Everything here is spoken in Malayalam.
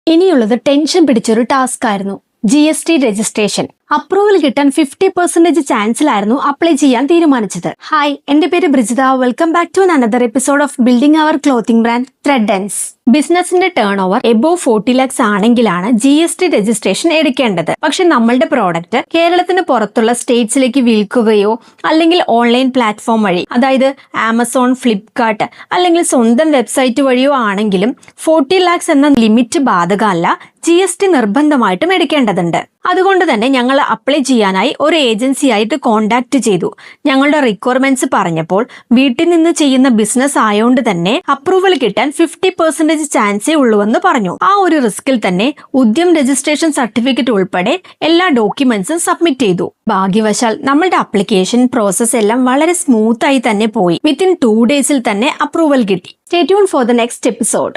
ഇനിയുള്ളത് ടെൻഷൻ പിടിച്ചൊരു ടാസ്ക് ആയിരുന്നു. GST registration. അപ്രൂവൽ കിട്ടാൻ 50% ചാൻസിലായിരുന്നു അപ്ലൈ ചെയ്യാൻ തീരുമാനിച്ചത്. ഹായ്, എന്റെ പേര് Brijitha. Welcome back to another episode of building our clothing brand Threadance. ബിസിനസിന്റെ ടേൺ ഓവർ എബോവ് 40 lakhs ആണെങ്കിലാണ് GST രജിസ്ട്രേഷൻ എടുക്കേണ്ടത്. പക്ഷെ നമ്മളുടെ പ്രോഡക്റ്റ് കേരളത്തിന് പുറത്തുള്ള സ്റ്റേറ്റ്സിലേക്ക് വിൽക്കുകയോ അല്ലെങ്കിൽ ഓൺലൈൻ പ്ലാറ്റ്ഫോം വഴി, അതായത് ആമസോൺ, ഫ്ലിപ്കാർട്ട് അല്ലെങ്കിൽ സ്വന്തം വെബ്സൈറ്റ് വഴിയോ ആണെങ്കിലും 40 lakhs എന്ന ലിമിറ്റ് ബാധകമല്ല. GST നിർബന്ധമായിട്ടും എടുക്കേണ്ടതുണ്ട്. അതുകൊണ്ട് തന്നെ ഞങ്ങൾ അപ്ലൈ ചെയ്യാനായി ഒരു ഏജൻസിയായിട്ട് കോണ്ടാക്ട് ചെയ്തു. ഞങ്ങളുടെ റിക്വയർമെന്റ്സ് പറഞ്ഞപ്പോൾ വീട്ടിൽ നിന്ന് ചെയ്യുന്ന ബിസിനസ് ആയതുകൊണ്ട് തന്നെ അപ്രൂവൽ കിട്ടാൻ 50% ചാൻസേ ഉള്ളൂവെന്ന് പറഞ്ഞു. ആ ഒരു റിസ്കിൽ തന്നെ ഉദ്യം രജിസ്ട്രേഷൻ സർട്ടിഫിക്കറ്റ് ഉൾപ്പെടെ എല്ലാ ഡോക്യുമെന്റ്സും സബ്മിറ്റ് ചെയ്തു. ഭാഗ്യവശാൽ നമ്മളുടെ അപ്ലിക്കേഷൻ പ്രോസസ് എല്ലാം വളരെ സ്മൂത്ത് ആയി തന്നെ പോയി. വിത്തിൻ 2 days തന്നെ അപ്രൂവൽ കിട്ടി. Stay tune for the next episode.